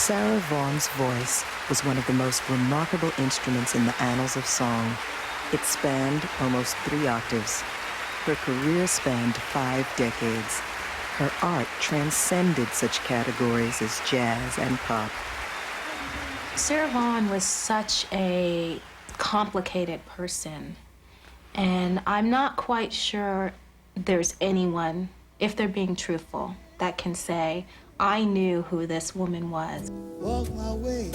Sarah Vaughan's voice was one of the most remarkable instruments in the annals of song. It spanned almost 3 octaves. Her career spanned 5 decades. Her art transcended such categories as jazz and pop. Sarah Vaughan was such a complicated person, and I'm not quite sure there's anyone, if they're being truthful, that can say, I knew who this woman was. Walk my way,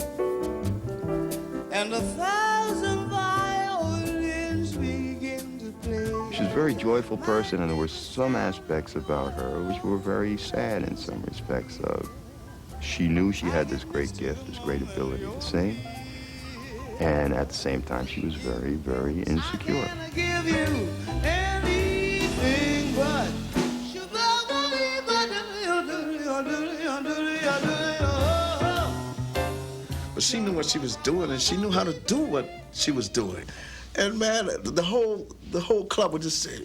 and 1,000 violins begin to play. She was a very joyful person, and there were some aspects about her which were very sad in some respects. She knew she had this great gift, this great ability to sing, and at the same time, she was very, very insecure. I give you anything but but she knew what she was doing, and she knew how to do what she was doing. And man, the whole club would just say,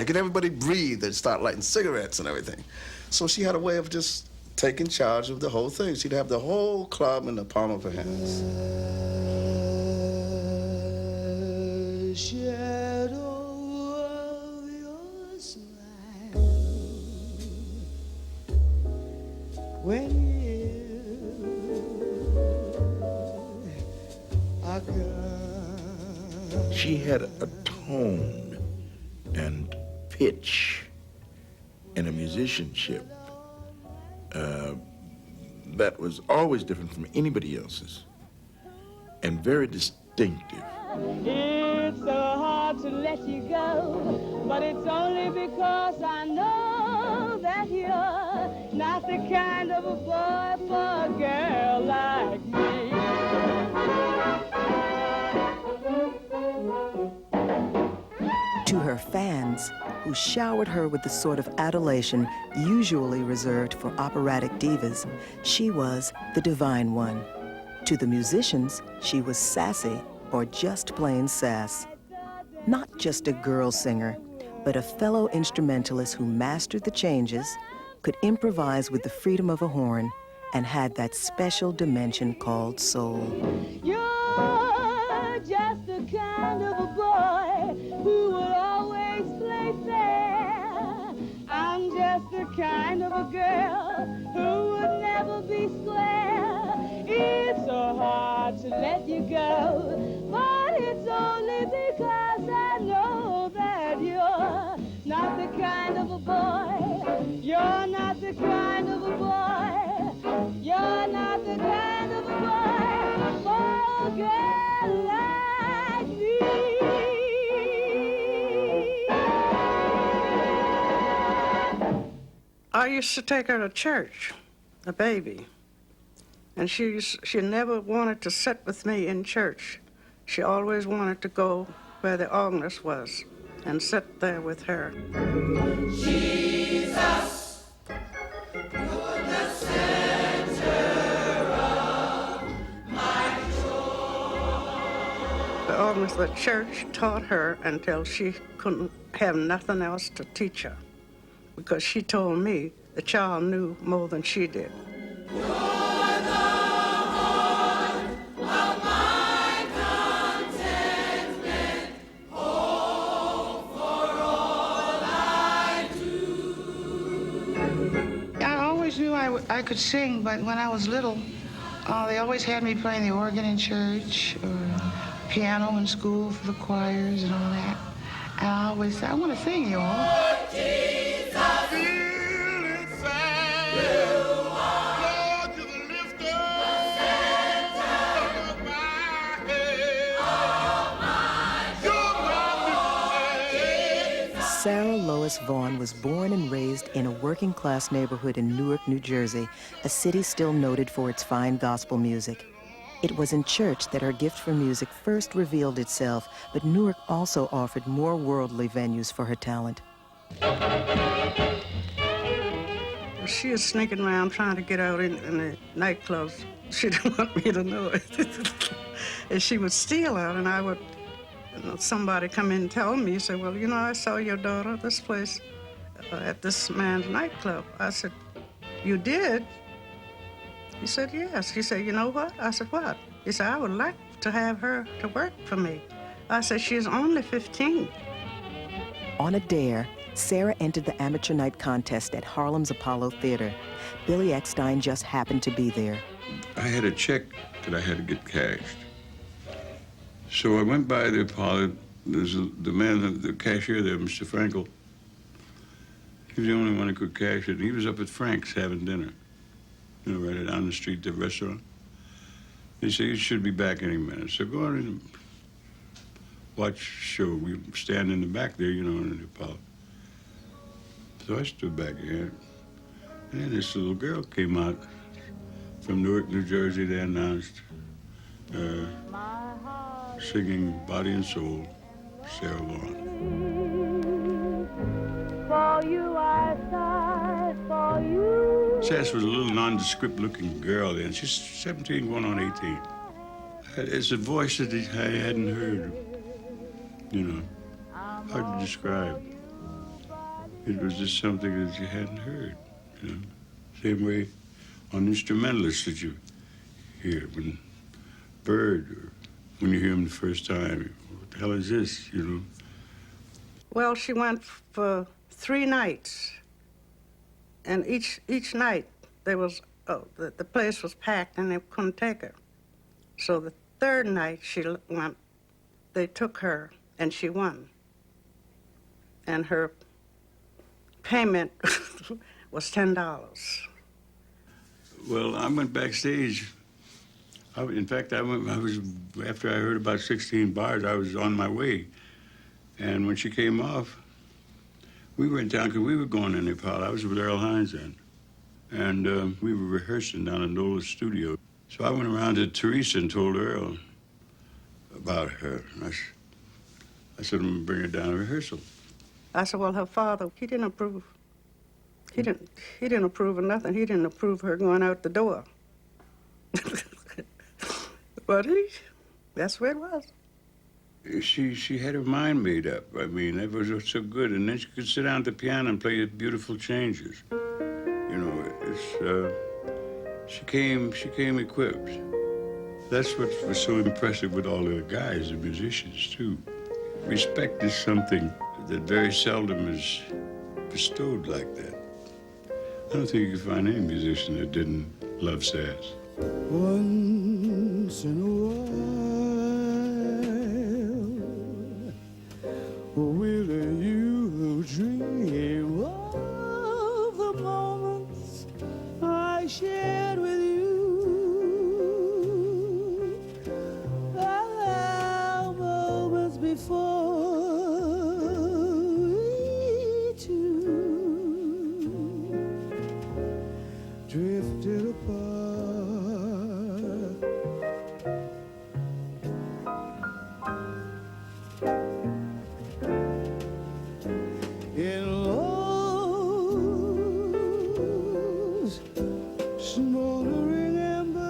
get everybody breathe and start lighting cigarettes and everything. So she had a way of just taking charge of the whole thing. She'd have the whole club in the palm of her hands. Shadow of your smile when she had a tone and pitch and a musicianship that was always different from anybody else's and very distinctive. It's so hard to let you go, but it's only because I know that you're not the kind of a boy for a girl like me. To her fans, who showered her with the sort of adulation usually reserved for operatic divas, she was the divine one. To the musicians, she was sassy, or just plain sass. Not just a girl singer, but a fellow instrumentalist who mastered the changes, could improvise with the freedom of a horn, and had that special dimension called soul. You're just the kind of a boy who will always play fair. I'm just the kind of a girl who would never be square. It's so hard to let you go, but it's only because I know that you're not the kind of a boy. You're not the kind of a boy. You're not the kind of a boy for a girl like me. I used to take her to church, a baby. And she never wanted to sit with me in church. She always wanted to go where the organist was and sit there with her. Jesus, you're the center of my joy. The organist at church taught her until she couldn't have nothing else to teach her, because she told me the child knew more than she did. I could sing, but when I was little, they always had me playing the organ in church or piano in school for the choirs and all that. And I always said, I want to sing, you all. Oh, Jesus, Sarah Lois Vaughan was born and raised in a working-class neighborhood in Newark, New Jersey, a city still noted for its fine gospel music. It was in church that her gift for music first revealed itself, but Newark also offered more worldly venues for her talent. She was sneaking around trying to get out in the nightclubs. She didn't want me to know it. And she would steal out, and I would, somebody come in and tell me, say, well, I saw your daughter at this place, at this man's nightclub. I said, you did? He said, yes. He said, you know what? I said, what? He said, I would like to have her to work for me. I said, she's only 15. On a dare, Sarah entered the amateur night contest at Harlem's Apollo Theater. Billy Eckstein just happened to be there. I had a check that I had to get cashed. So I went by the Apollo. There's the man, the cashier there, Mr. Frankel. He was the only one who could cash it. He was up at Frank's having dinner. You know, right down the street, the restaurant. He said, you should be back any minute. So go on and watch the show. We stand in the back there, you know, in the Apollo. So I stood back here. And then this little girl came out from Newark, New Jersey. They announced singing Body and Soul, Sarah Vaughan. For you I sigh, for you. Sass was a little nondescript-looking girl then. She's 17 going on 18. It's a voice that I hadn't heard, you know, hard to describe. It was just something that you hadn't heard, you know. Same way on instrumentalists that you hear when Bird, or when you hear him the first time, what the hell is this, you know? Well, she went for 3 nights. And each night, there was, the place was packed and they couldn't take her. So the 3rd night she went, they took her and she won. And her payment was $10. Well, I went backstage. In fact, after I heard about 16 bars, I was on my way. And when she came off, we were in town because we were going in the Apollo. I was with Earl Hines then. And we were rehearsing down in Nola's studio. So I went around to Teresa and told Earl about her. And I said, I'm going to bring her down to rehearsal. I said, well, her father, he didn't approve. He didn't approve of nothing. He didn't approve her going out the door. But that's where it was. She had her mind made up. I mean, that was so good. And then she could sit down at the piano and play beautiful changes. You know, she came equipped. That's what was so impressive with all the guys, the musicians, too. Respect is something that very seldom is bestowed like that. I don't think you can find any musician that didn't love Sass. Once in a while, will you dream of the moments I shared with you? Our moments before we two drifted apart. In love's smoldering embers,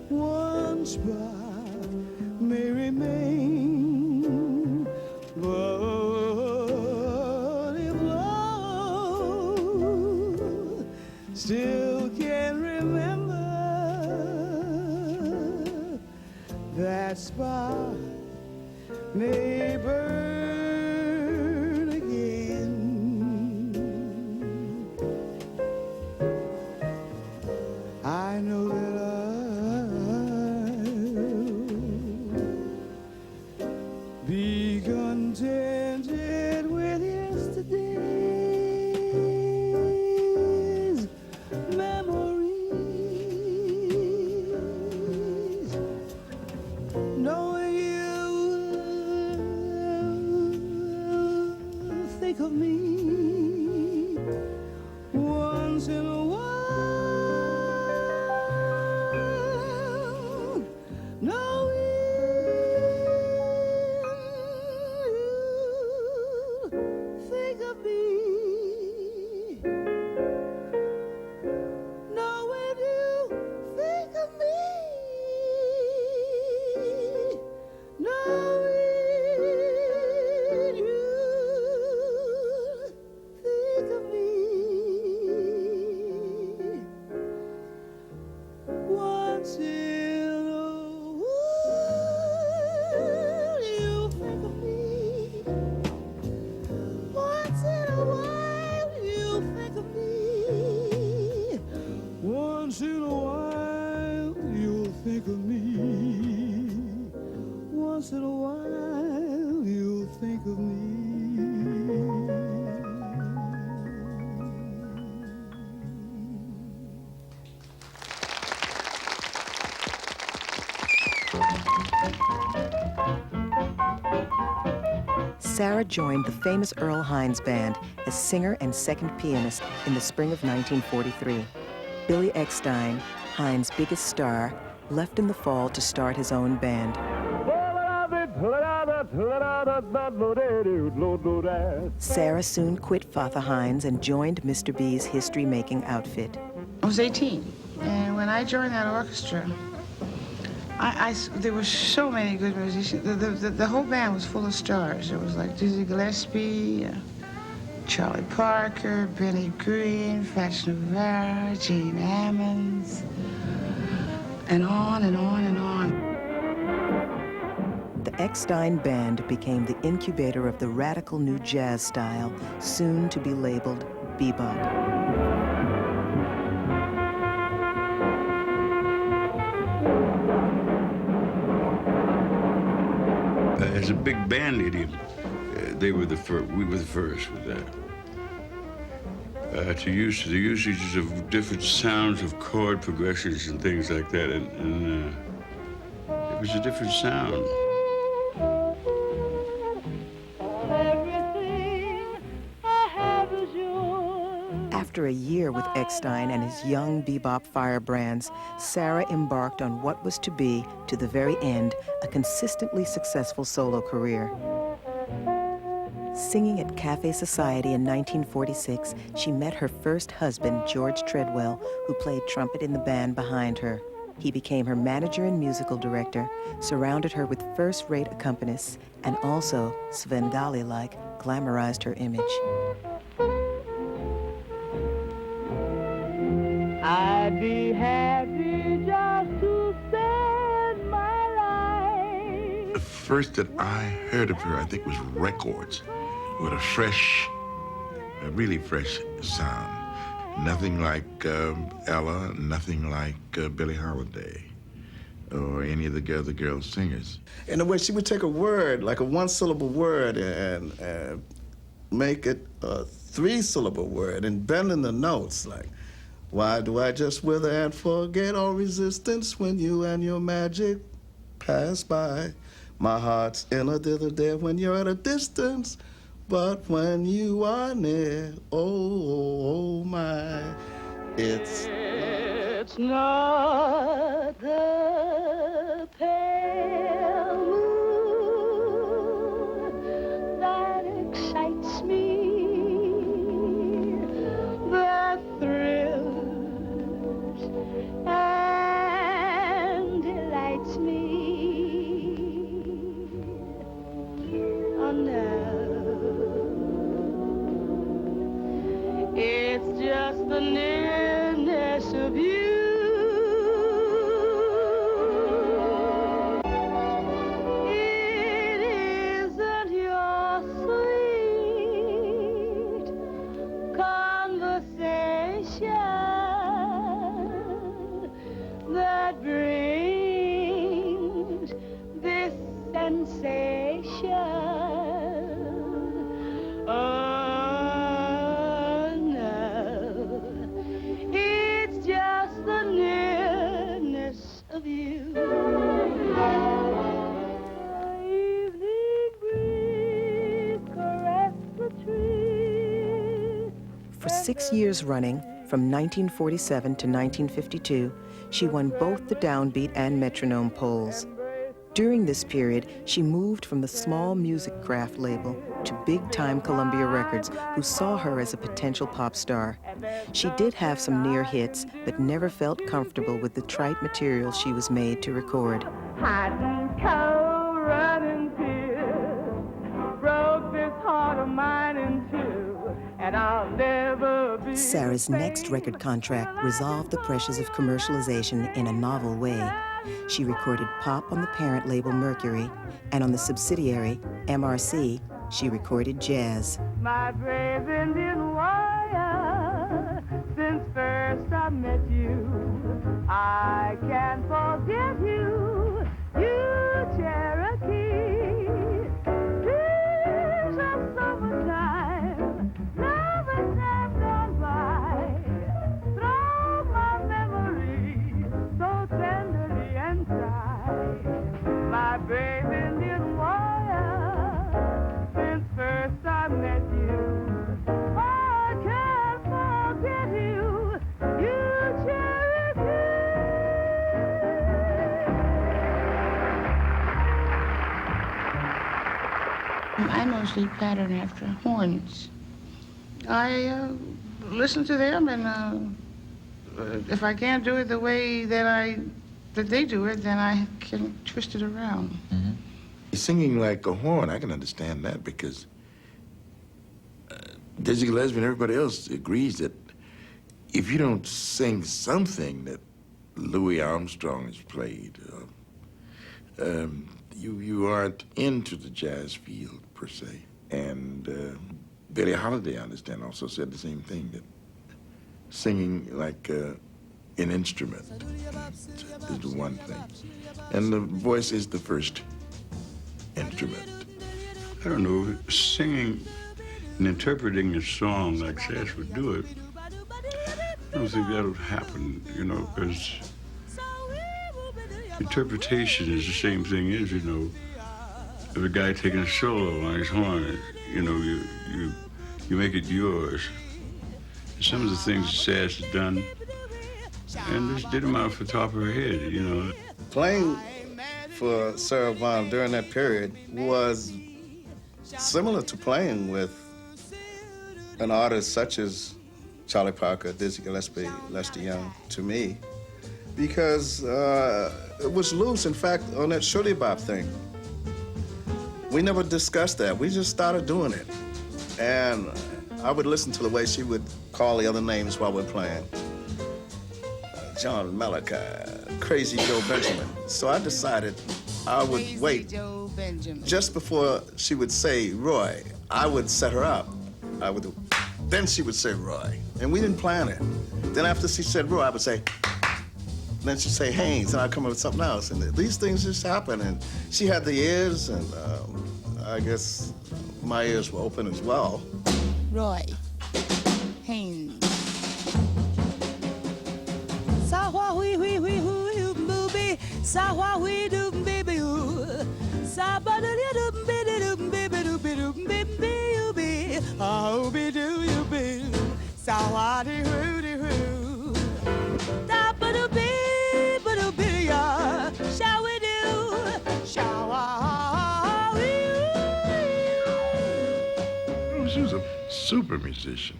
one spark may remain, but if love still can remember, that spark may burn again. I know that I'll be contented with yesterday's memories, knowing you think of me once in a while, knowing you think of me, knowing you think of me, knowing you think Sarah joined the famous Earl Hines Band as singer and second pianist in the spring of 1943. Billy Eckstine, Hines' biggest star, left in the fall to start his own band. Sarah soon quit Father Hines and joined Mr. B's history-making outfit. I was 18, and when I joined that orchestra, there were so many good musicians. The whole band was full of stars. It was like Dizzy Gillespie, Charlie Parker, Benny Green, Fats Navarro, Gene Ammons, and on and on and on. The Eckstine Band became the incubator of the radical new jazz style, soon to be labeled bebop. As a big band idiom, we were the first with that. To use the usages of different sounds of chord progressions and things like that, and it was a different sound. After a year with Eckstine and his young bebop firebrands, Sarah embarked on what was to be, to the very end, a consistently successful solo career. Singing at Cafe Society in 1946, she met her first husband, George Treadwell, who played trumpet in the band behind her. He became her manager and musical director, surrounded her with first-rate accompanists, and also, Svengali-like, glamorized her image. I'd be happy just to spend my life. The first that I heard of her, I think, was records with a fresh, a really fresh sound. Nothing like Ella, nothing like Billie Holiday or any of the other girl singers. In a way, she would take a word, like a one-syllable word, and make it a three-syllable word and bend in the notes, like, why do I just wither and forget all resistance when you and your magic pass by? My heart's in a dither there when you're at a distance, but when you are near, oh my, it's not the pale moon that excites me, that thrills and delights me. Oh no, it's just the nearness of you. It isn't your sweet conversation that brings this sensation. Oh no, it's just the nearness of you. Evening breeze caress the trees. For 6 years running, from 1947 to 1952, she won both the downbeat and metronome polls. During this period, she moved from the small music craft label to big-time Columbia Records, who saw her as a potential pop star. She did have some near hits, but never felt comfortable with the trite material she was made to record. Hot and cold running tears broke this heart of mine in two, and I'll never be. Sarah's next record contract resolved the pressures of commercialization in a novel way. She recorded pop on the parent label Mercury, and on the subsidiary, MRC, she recorded jazz. My brave Indian warrior, since first I met you, I can't forget you, you Cherokee. Tears of summertime, loving have gone by, through my memory so tenderly inside. My brave Indian warrior, since I mostly pattern after horns. I listen to them, and if I can't do it the way that they do it, then I can twist it around. Mm-hmm. Singing like a horn, I can understand that because Dizzy Gillespie and everybody else agrees that if you don't sing something that Louis Armstrong has played, you aren't into the jazz field per se. And Billie Holiday, I understand, also said the same thing, that singing like an instrument is the one thing. And the voice is the first instrument. I don't know, singing and interpreting a song like Sash would do it, I don't think that would happen, you know, because interpretation is the same thing as, you know, if a guy taking a solo on his horn, you know, you make it yours. Some of the things Sash has done, and just did them out for the top of her head, you know. Playing for Sarah Vaughan during that period was similar to playing with an artist such as Charlie Parker, Dizzy Gillespie, Lester Young, to me, because it was loose. In fact, on that Shorty Bop thing, we never discussed that. We just started doing it. And I would listen to the way she would call the other names while we're playing. John Malachi, Crazy Joe Benjamin. So I decided I would wait. Just before she would say Roy, I would set her up. Then she would say Roy. And we didn't plan it. Then after she said Roy, I would say, then she'd say Haynes, and I'd come up with something else. And these things just happen. And she had the ears, and I guess my ears were open as well. Roy Haynes. Sawa hui hui hui hui booby, sawa hui doom baby oo, saba do doom baby doom baby doom baby you be, oh be do you be, sawa di hoo, da ba do be ya, shall we do, shall we? She was a super musician,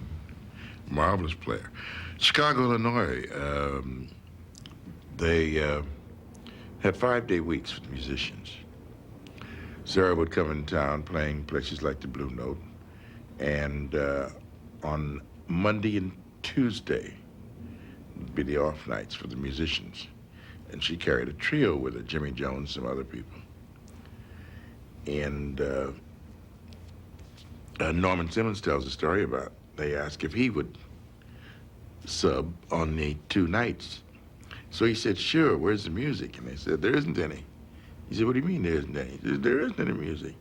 marvelous player. Chicago, Illinois, they had 5-day weeks with musicians. Sarah would come in town playing places like the Blue Note, and on Monday and Tuesday would be the off nights for the musicians. And she carried a trio with her, Jimmy Jones, some other people. And Norman Simmons tells a story about, they asked if he would sub on the 2 nights. So he said, sure, where's the music? And they said, there isn't any. He said, what do you mean there isn't any? He said, there isn't any music.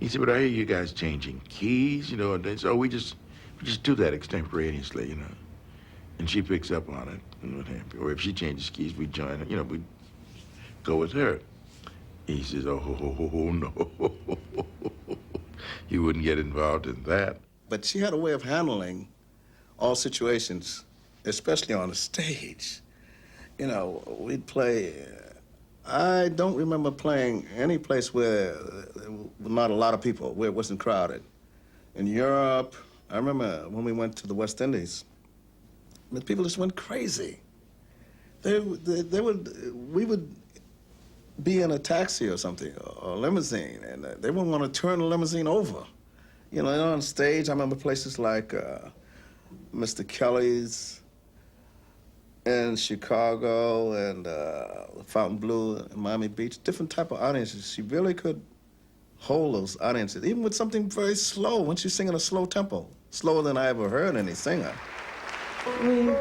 He said, but I hear you guys changing keys, you know, and they said, oh, we just do that extemporaneously, you know. And she picks up on it and what have you. Or if she changes keys, we join her, you know, we go with her. He says, oh, no. You wouldn't get involved in that. But she had a way of handling all situations, especially on the stage. You know, we'd play, I don't remember playing any place where there were not a lot of people, where it wasn't crowded. In Europe, I remember when we went to the West Indies, the people just went crazy. We would be in a taxi or something, or a limousine, and they wouldn't want to turn the limousine over. You know, on stage, I remember places like Mr. Kelly's in Chicago and Fontainebleau and Miami Beach, different type of audiences. She really could hold those audiences, even with something very slow, when she's singing a slow tempo, slower than I ever heard any singer. We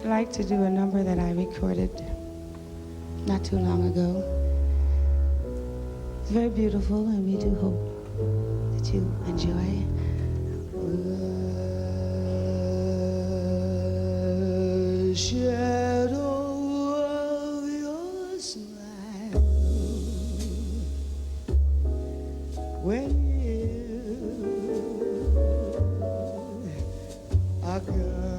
like to do a number that I recorded not too long ago. It's very beautiful, and we do hope that you enjoy. The shadow of your smile when you are gone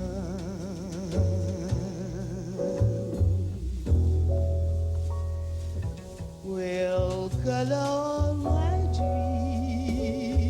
will color my dreams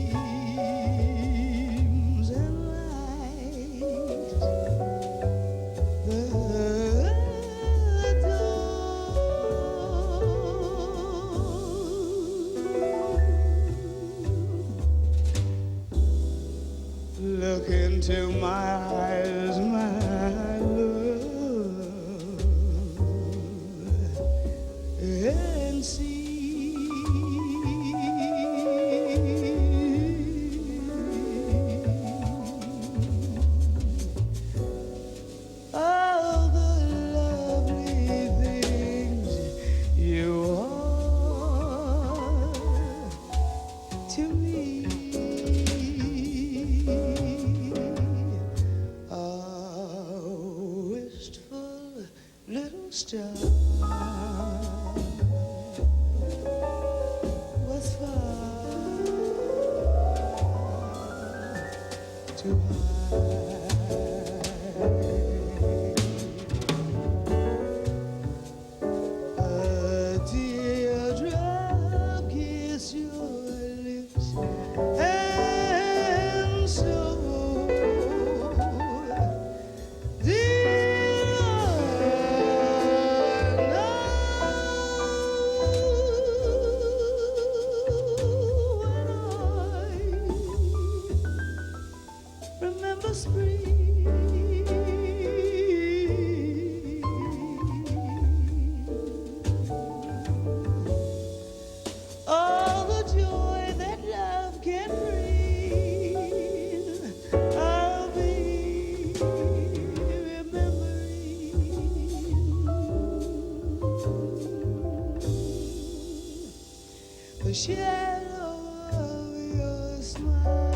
star was far too high. A teardrop kissed your lips, and so did I when I remember spring. All the joy that love can bring, I'll be remembering the shadow of your smile.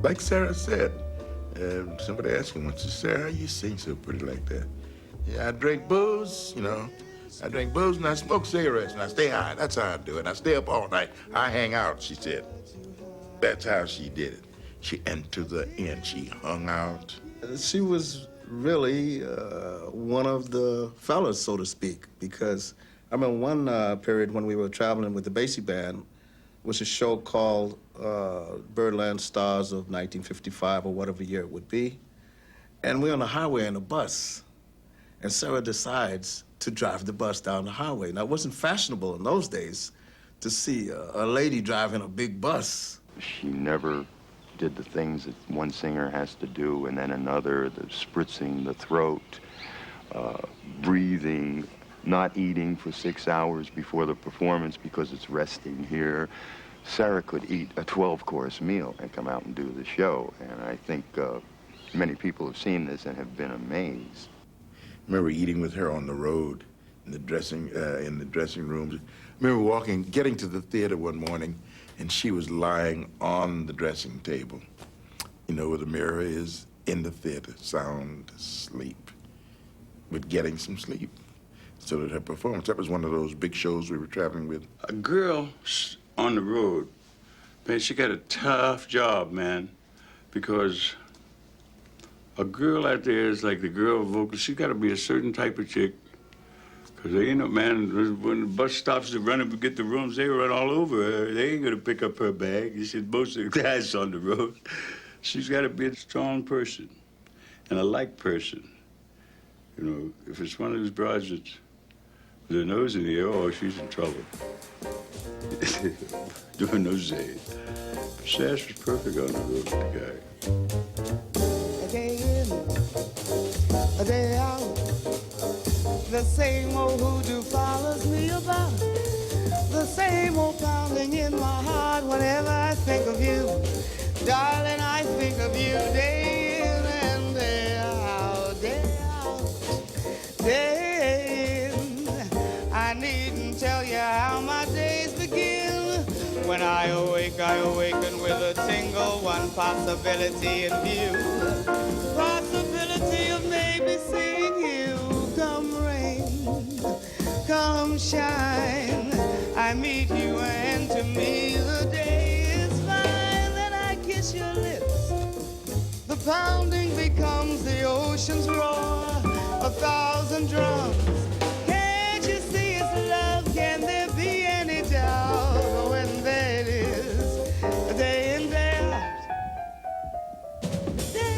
Like Sarah said, somebody asked me once, Sarah, how you sing so pretty like that? Yeah, I drink booze, you know. I drink booze and I smoke cigarettes and I stay high. That's how I do it. I stay up all night. I hang out, she said. That's how she did it. And to the end, she hung out. She was really one of the fellas, so to speak, because I remember one period when we were traveling with the Basie Band was a show called Birdland Stars of 1955 or whatever year it would be. And we're on the highway in a bus, and Sarah decides to drive the bus down the highway. Now, it wasn't fashionable in those days to see a lady driving a big bus. She never did the things that one singer has to do, and then another, the spritzing the throat, breathing, not eating for 6 hours before the performance because it's resting here. Sarah could eat a 12-course meal and come out and do the show, and I think many people have seen this and have been amazed. I remember eating with her on the road in the dressing rooms. I remember getting to the theater one morning, and she was lying on the dressing table, you know, where the mirror is, in the theater, sound asleep, but getting some sleep. So that her performance, that was one of those big shows we were traveling with. A girl on the road, man, she got a tough job, man, because a girl out there is like the girl vocal. She got to be a certain type of chick. Because they ain't no, man, when the bus stops to run up and get the rooms, they run all over her. They ain't going to pick up her bag. You see, most of the guys on the road. She's got to be a strong person and a like person. You know, if it's one of those broads that's with her nose in the air, oh, she's in trouble. Doing those days. Sass was perfect on the road with the guy. A day in, a day out, the same old hoodoo follows me about. The same old pounding in my heart whenever I think of you. Darling, I think of you day in and day out, day out, day in. I needn't tell you how my days begin. When I awaken with a tingle, one possibility in view. Possibility of maybe seeing you. Come rain, come shine, I meet you and to me the day is fine. Then I kiss your lips, the pounding becomes the ocean's roar. 1,000 drums, can't you see it's love? Can there be any doubt? When there it is, day in, day out, day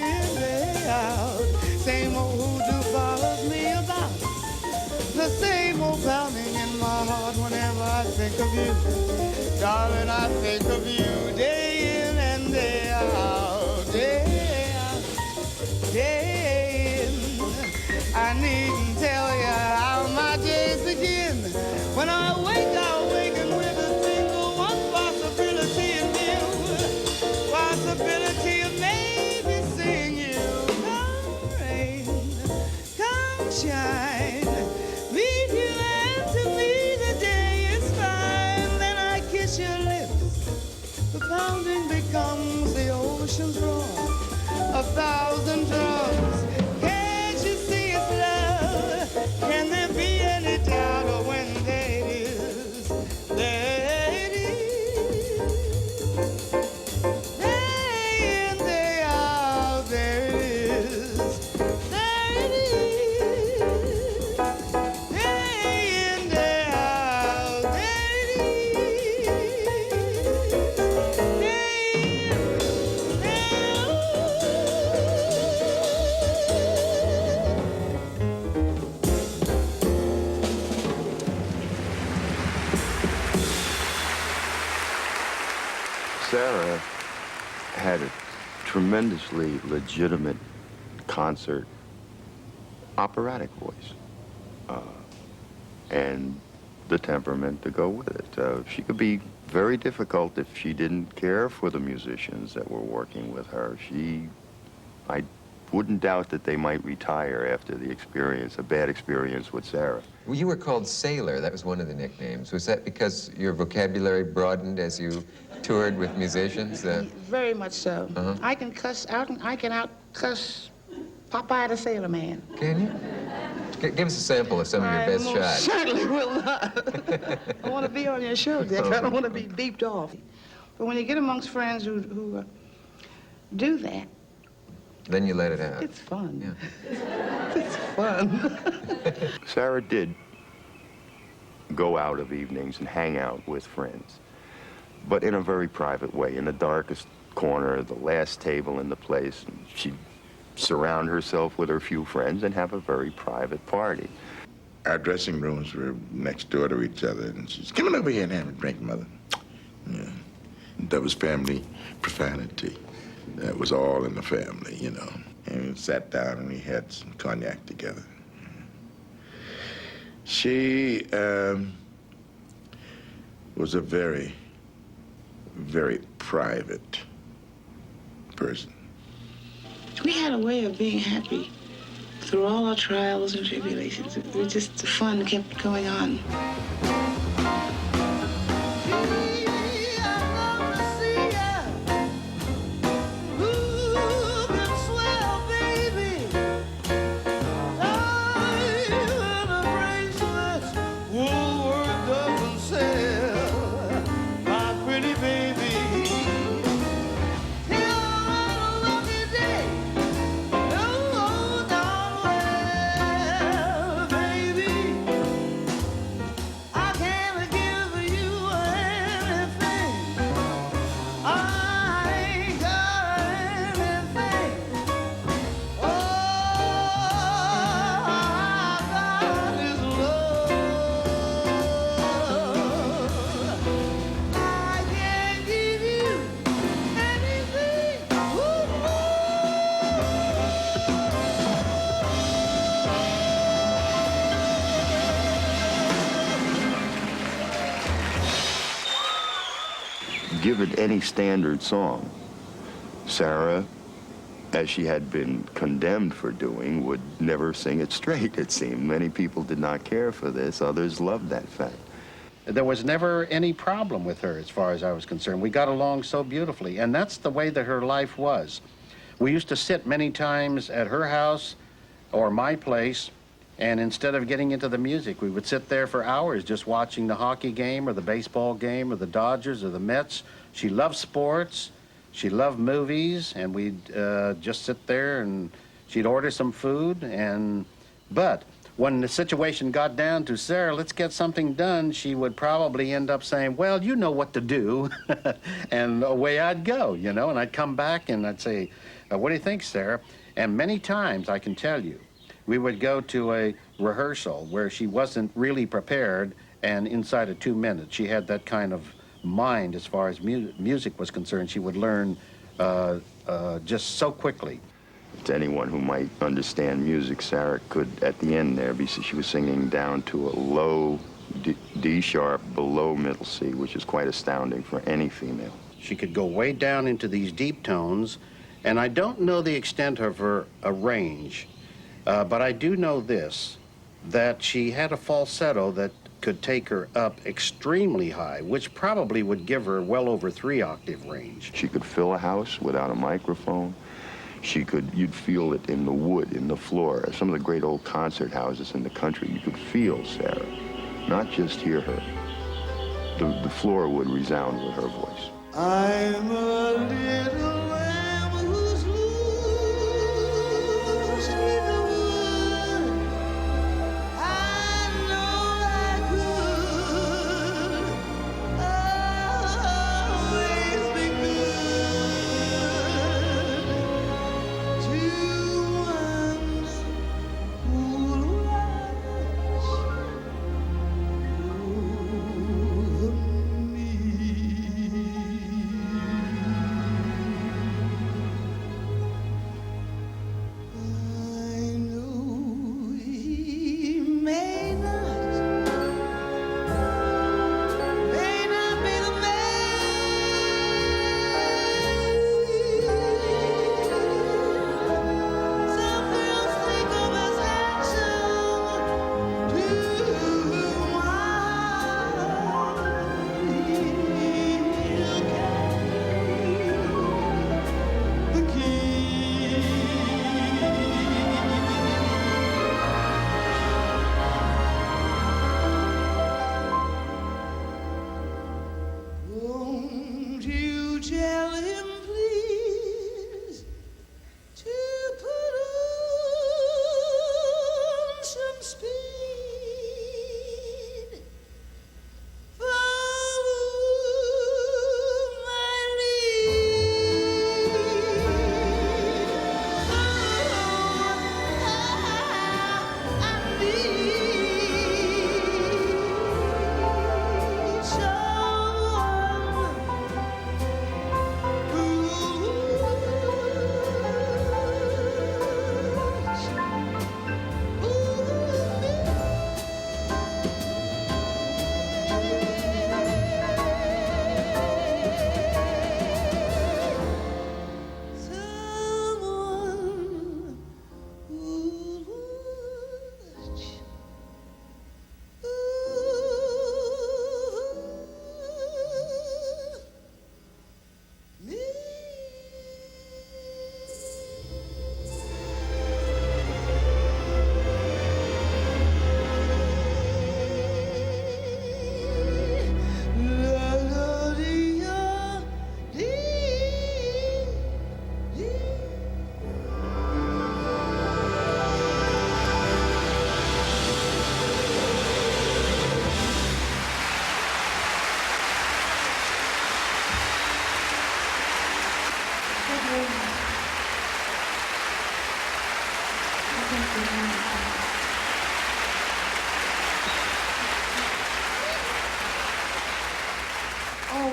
in, day out. Same old hoodoo follows me about. The same old pounding in my heart whenever I think of you. Darling, I think of you day in and day out, day out, day in. I needn't tell you how my days begin. When I awaken with a single one possibility in view. Possibility of maybe seeing you. Come rain, come shine, meet you and to me the day is fine. Then I kiss your lips, Sarah had a tremendously legitimate concert operatic voice, and the temperament to go with it. She could be very difficult if she didn't care for the musicians that were working with her. I wouldn't doubt that they might retire after the experience, a bad experience with Sarah. Well, you were called Sailor. That was one of the nicknames. Was that because your vocabulary broadened as you toured with musicians? Very much so. I can out cuss Popeye the Sailor Man. Can you? Give us a sample of some of your best I shots. certainly will not. I want to be on your show, Dick. I don't want to be beeped off. But when you get amongst friends who do that, then you let it out. It's fun. Yeah. It's fun. Sarah did go out of evenings and hang out with friends, but in a very private way, in the darkest corner, the last table in the place. And she'd surround herself with her few friends and have a very private party. Our dressing rooms were next door to each other, and she's, come on over here and have a drink, Mother. Yeah. That was family profanity. That was all in the family, you know. And we sat down and we had some cognac together. She was a very, very private person. We had a way of being happy through all our trials and tribulations. It was just the fun kept going on. Given any standard song, Sarah, as she had been condemned for doing, would never sing it straight, it seemed. Many people did not care for this. Others loved that fact. There was never any problem with her as far as I was concerned. We got along so beautifully, and that's the way that her life was. We used to sit many times at her house or my place, and instead of getting into the music, we would sit there for hours just watching the hockey game or the baseball game or the Dodgers or the Mets. She loved sports. She loved movies, and we'd just sit there, and she'd order some food. But when the situation got down to, Sarah, let's get something done, she would probably end up saying, well, you know what to do. And away I'd go, you know, and I'd come back and I'd say, what do you think, Sarah? And many times, I can tell you, we would go to a rehearsal where she wasn't really prepared, and inside of 2 minutes, she had that kind of mind as far as music was concerned. She would learn just so quickly. To anyone who might understand music, Sarah could, at the end there, she was singing down to a low D sharp below middle C, which is quite astounding for any female. She could go way down into these deep tones, and I don't know the extent of her range. But I do know this, that she had a falsetto that could take her up extremely high, which probably would give her well over 3-octave range. She could fill a house without a microphone. You'd feel it in the wood, in the floor. Some of the great old concert houses in the country, you could feel Sarah, not just hear her. The floor would resound with her voice. I'm a little lamb who's loose in the wood. I know I could always be good to one who loves me.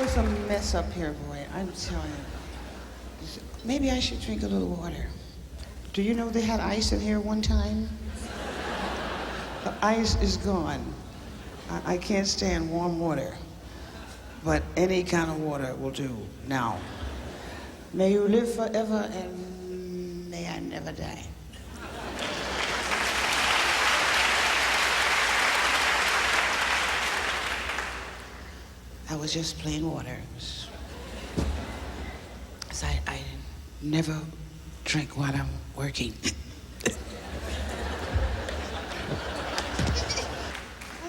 it's a mess up here, boy. I'm telling you. Maybe I should drink a little water. Do you know they had ice in here one time? The ice is gone. I can't stand warm water, but any kind of water will do now. May you live forever and may I never die. That was just plain water. I never drink while I'm working. I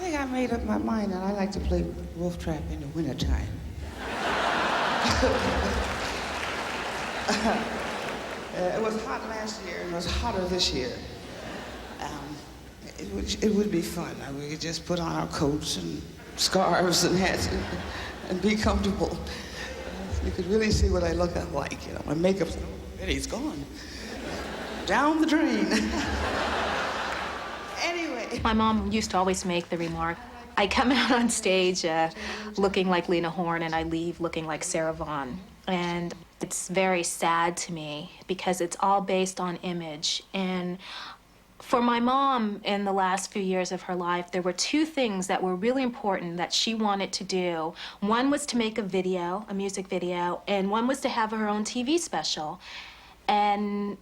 think I made up my mind that I like to play Wolf Trap in the wintertime. It was hot last year and it was hotter this year. It would be fun. We could just put on our coats and scarves and hats and be comfortable. You could really see what I look like. You know, my makeup's already, it's gone. Down the drain. Anyway. My mom used to always make the remark, I come out on stage looking like Lena Horne and I leave looking like Sarah Vaughan. And it's very sad to me because it's all based on image. And for my mom, in the last few years of her life, there were two things that were really important that she wanted to do. One was to make a video, a music video, and one was to have her own TV special. And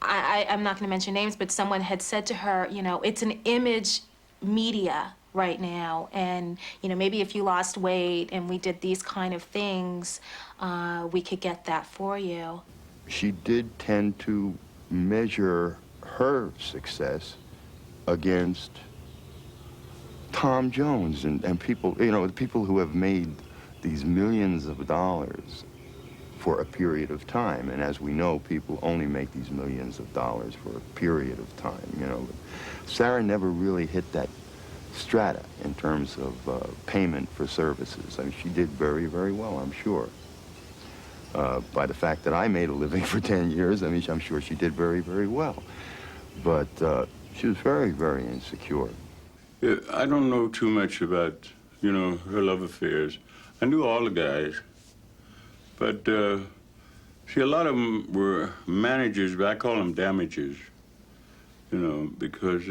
I'm not going to mention names, but someone had said to her, you know, it's an image media right now, and, you know, maybe if you lost weight and we did these kind of things, we could get that for you. She did tend to measure her success against Tom Jones and people, you know, people who have made these millions of dollars for a period of time. And as we know, people only make these millions of dollars for a period of time, you know. But Sarah never really hit that strata in terms of payment for services. I mean, she did very, very well, I'm sure. By the fact that I made a living for 10 years, I mean, I'm sure she did very, very well. But she was very, very insecure. Yeah, I don't know too much about, you know, her love affairs. I knew all the guys, but see, a lot of them were managers, but I call them damagers, you know, because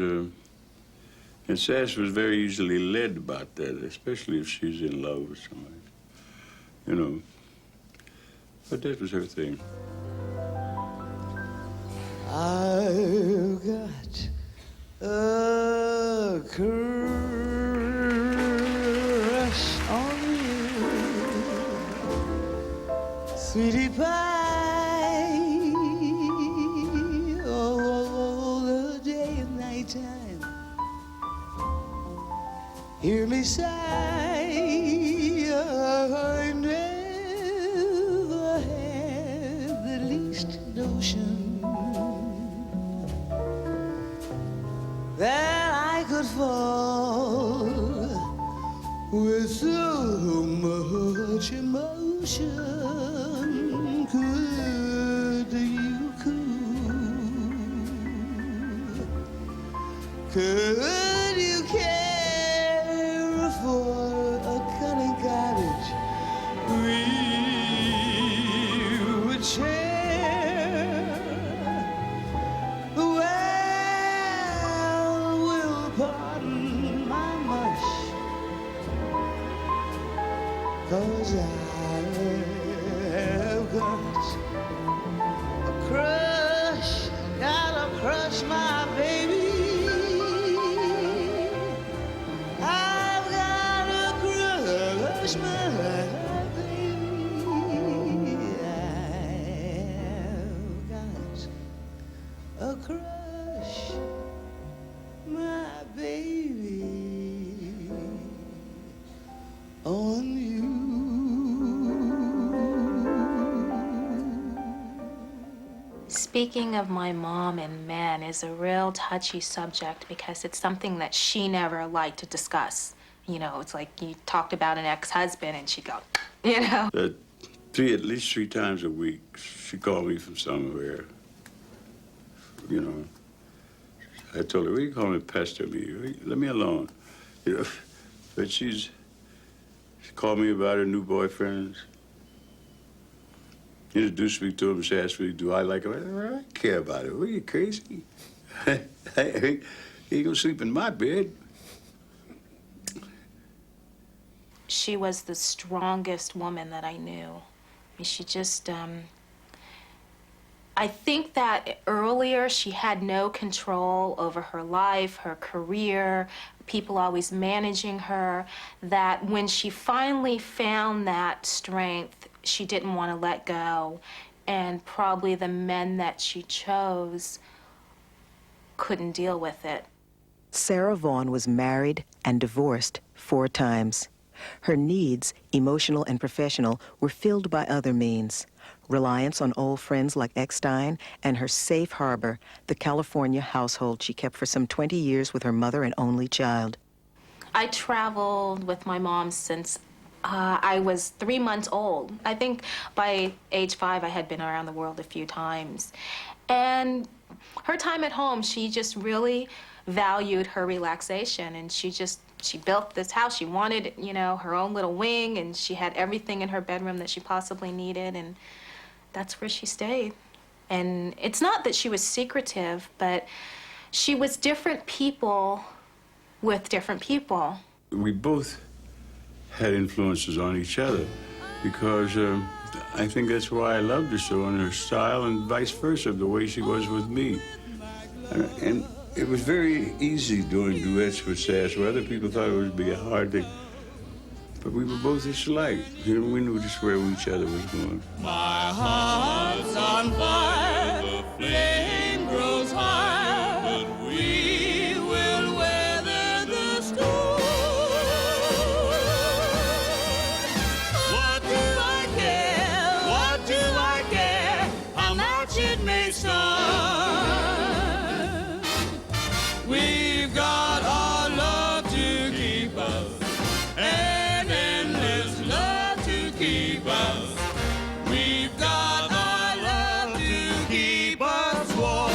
and Sass was very easily led about that, especially if she's in love with somebody, you know. But that was her thing. I've got a crush on you, sweetie pie, all the day and night time. Hear me sigh, I never had the least notion that I could fall with so much emotion. Could you care for a cunning cottage we would share? Well, we'll pardon my mush, 'cause I have got a crush, gotta crush my baby. I've got a crush, my baby. I've got a crush, my baby, on you. Speaking of my mom and men is a real touchy subject because it's something that she never liked to discuss. You know, it's like you talked about an ex-husband and she'd go, you know. At least three times a week, she called me from somewhere. You know, I told her, "What are you calling me, pester me? Let me alone." You know, but she She called me about her new boyfriends. Introduced me to him. She asked me, do I like him? I don't care about it. What, are you crazy? He gonna sleep in my bed. She was the strongest woman that I knew. I mean, she just, I think that earlier she had no control over her life, her career, people always managing her, that when she finally found that strength, she didn't want to let go. And probably the men that she chose couldn't deal with it. Sarah Vaughan was married and divorced 4 times. Her needs, emotional and professional, were filled by other means. Reliance on old friends like Eckstein and her safe harbor, the California household she kept for some 20 years with her mother and only child. I traveled with my mom since I was 3 months old. I think by age 5 I had been around the world a few times. And her time at home, she just really valued her relaxation, and she built this house. She wanted, you know, her own little wing, and she had everything in her bedroom that she possibly needed, and that's where she stayed. And it's not that she was secretive, but she was different people with different people. We both had influences on each other because I think that's why I loved her so, and her style, and vice versa, the way she was with me. And it was very easy doing duets with Sass, where other people thought it would be a hard thing. But we were both just alike. You know, we knew just where each other was going. My heart's on fire, the flame grows higher, but we will weather the storm. What do I care? What do I care? How much it may start? We've got our love to keep us, and endless love to keep us. We've got our love to keep us warm.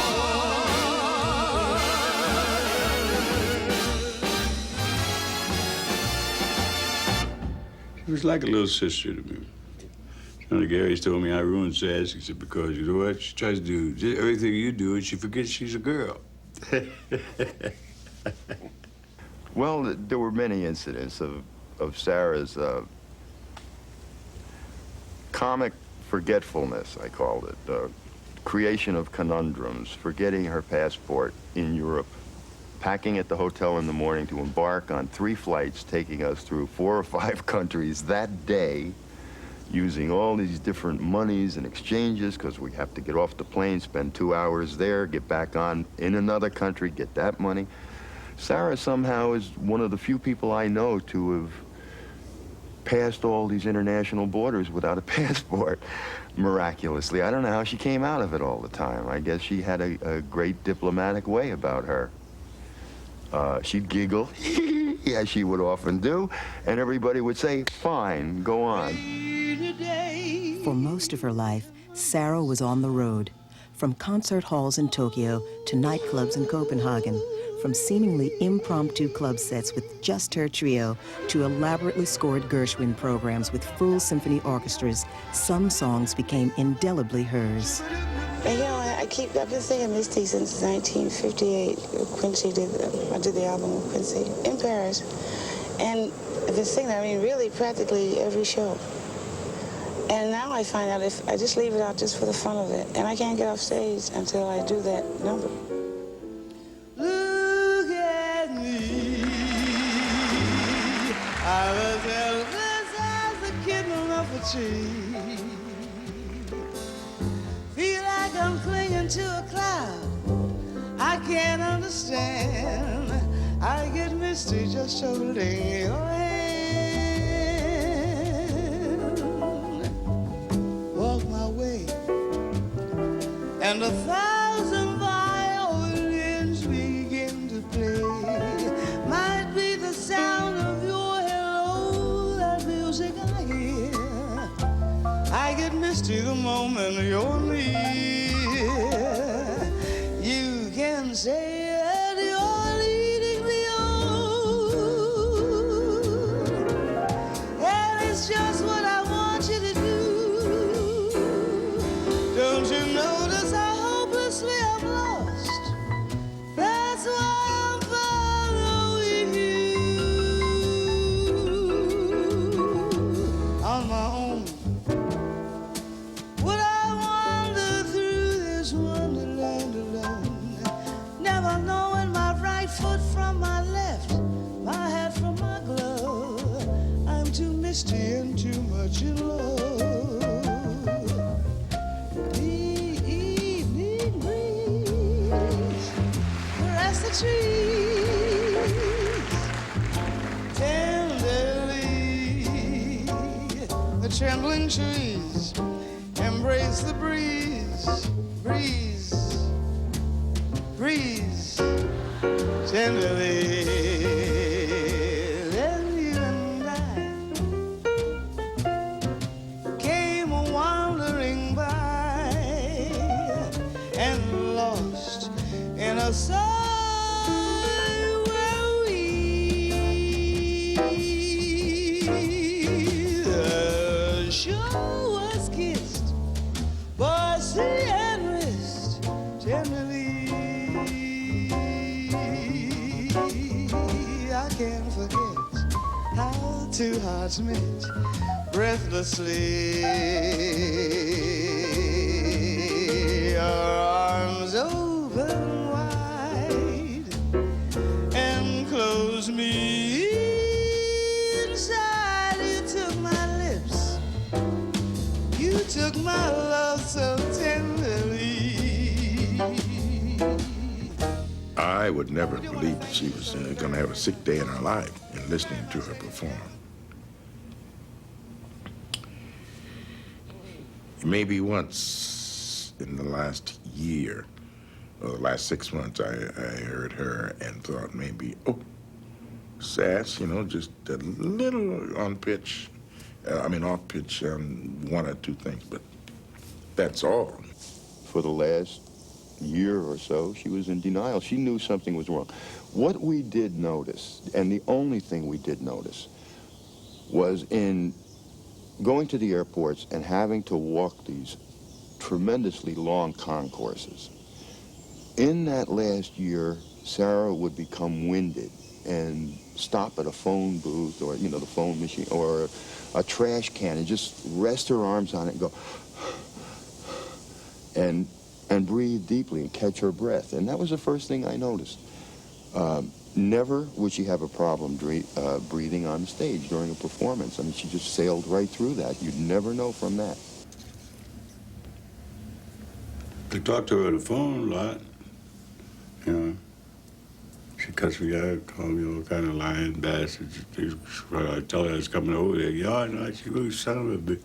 She was like a little sister to me. One of Gary's told me I ruined Sass. He said, because you know what? She tries to do everything you do, and she forgets she's a girl. Well, there were many incidents of Sarah's comic forgetfulness, I called it, creation of conundrums, forgetting her passport in Europe, packing at the hotel in the morning to embark on 3 flights taking us through 4 or 5 countries that day, using all these different monies and exchanges because we have to get off the plane, spend 2 hours there, get back on in another country, get that money. Sarah somehow is one of the few people I know to have passed all these international borders without a passport, miraculously. I don't know how she came out of it all the time. I guess she had a great diplomatic way about her. She'd giggle, as she would often do, and everybody would say, fine, go on. For most of her life, Sarah was on the road, from concert halls in Tokyo to nightclubs in Copenhagen, from seemingly impromptu club sets with just her trio to elaborately scored Gershwin programs with full symphony orchestras. Some songs became indelibly hers. And you know, I've been singing Misty since 1958. Quincy I did the album with Quincy in Paris. And I've been singing, I mean, really practically every show. And now I find out if I just leave it out just for the fun of it, and I can't get off stage until I do that number. Look at me. I was helpless as a kitten up a tree. Feel like I'm clinging to a cloud. I can't understand. I get misty just holding your hand. Walk my way, and 1,000 violins begin to play. Might be the sound of your hello, that music I hear. I get misty the moment you're near. You can say that you're leading me on, and too misty and too much in love. The evening breeze caress the trees tenderly. The trembling trees embrace the breeze, breeze, breeze tenderly. Then you and I came wandering by and lost in a sigh where we the shore was kissed by sea and wrist tenderly. I can't forget how two hearts met breathlessly. Your arms open wide and close me inside. You took my lips, you took my love so tenderly. I would never believe that she was going to have a sick day in her life in listening to her perform. Maybe once in the last year, or the last 6 months, I heard her and thought maybe, oh, sass, just a little on pitch. Off pitch on one or two things, but that's all. For the last year or so, she was in denial. She knew something was wrong. What we did notice, and the only thing we did notice, was in going to the airports and having to walk these tremendously long concourses. In that last year, Sarah would become winded and stop at a phone booth or, the phone machine or a trash can and just rest her arms on it and go and breathe deeply and catch her breath. And that was the first thing I noticed. Never would she have a problem breathing on stage during a performance. She just sailed right through that. You'd never know from that. I talked to her on the phone a lot. She cussed me out, called me all kind of lying bastards. I tell her I was coming over there. Yeah, I know, she really son of a bitch.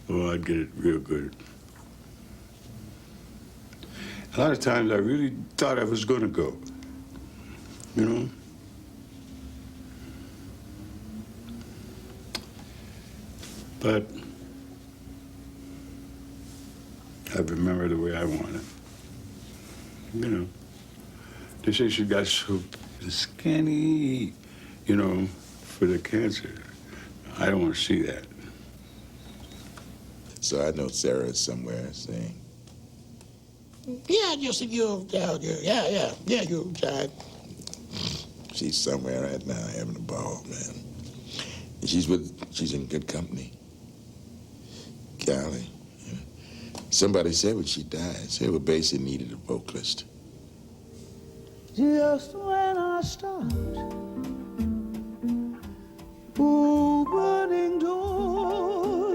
Oh, I'd get it real good. A lot of times I really thought I was going to go, But I remember the way I want it. They say she got so skinny, for the cancer. I don't want to see that. So I know Sarah is somewhere saying, yeah, just you, yeah, you, Jack. she's somewhere right now having a ball, man. And she's in good company. Golly. Somebody said when she died, said well, Basie needed a vocalist. Just when I start opening doors,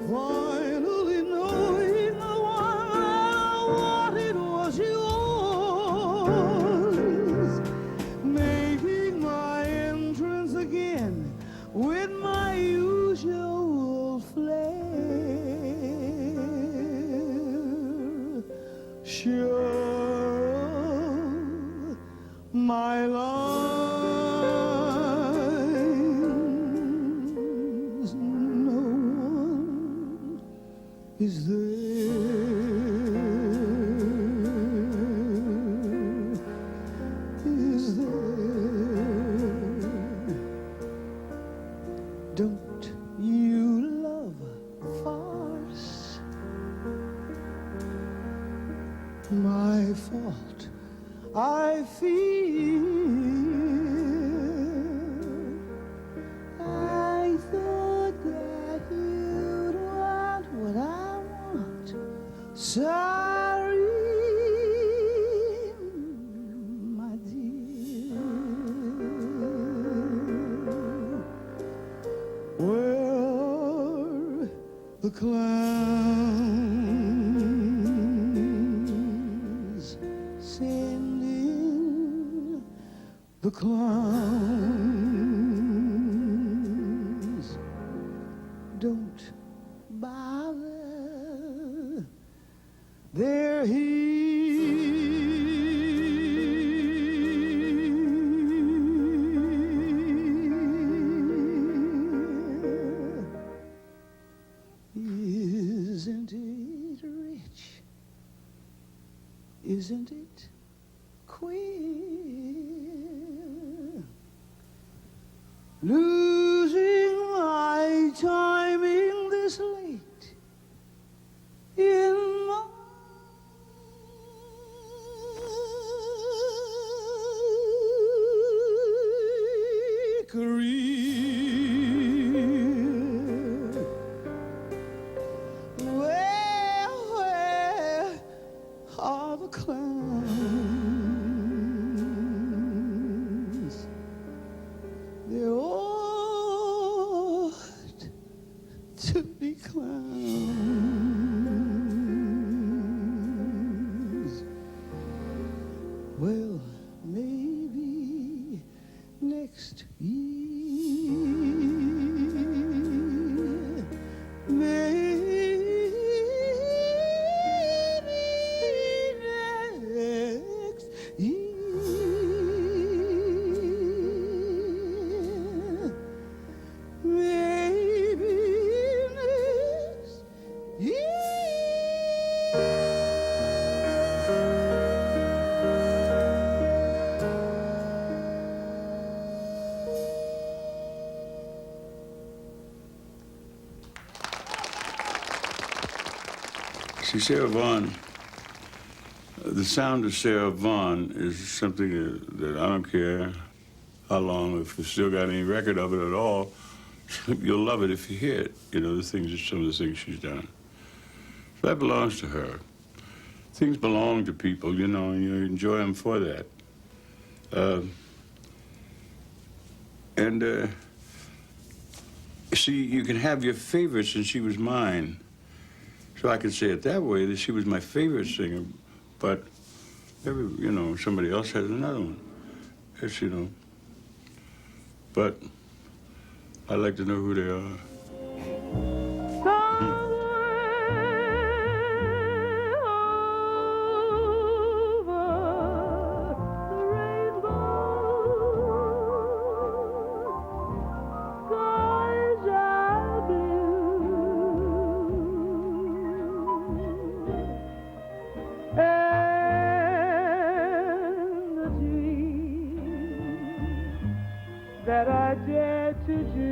finally knowing the one I wanted was yours, making my entrance again with my usual flair. Sure. My lines, no one is there. Don't you love farce? My fault. I feel I thought that you'd want what I want. Sorry, my dear. the clowns, sending the clowns. Don't bother, they're here. Isn't it rich? Isn't it queer? Losing my timing this late in my career. Where are the clowns? They ought to be clowns. Well, maybe next year, maybe next year, maybe next year. See, Sarah Vaughan, the sound of Sarah Vaughan is something that I don't care how long, if we still got any record of it at all, you'll love it if you hear it. You know, some of the things she's done. So that belongs to her. Things belong to people, you know, and you enjoy them for that. See, you can have your favorites, and she was mine. So I could say it that way, that she was my favorite singer, but somebody else has another one. It's, but I'd like to know who they are. That I dare to do.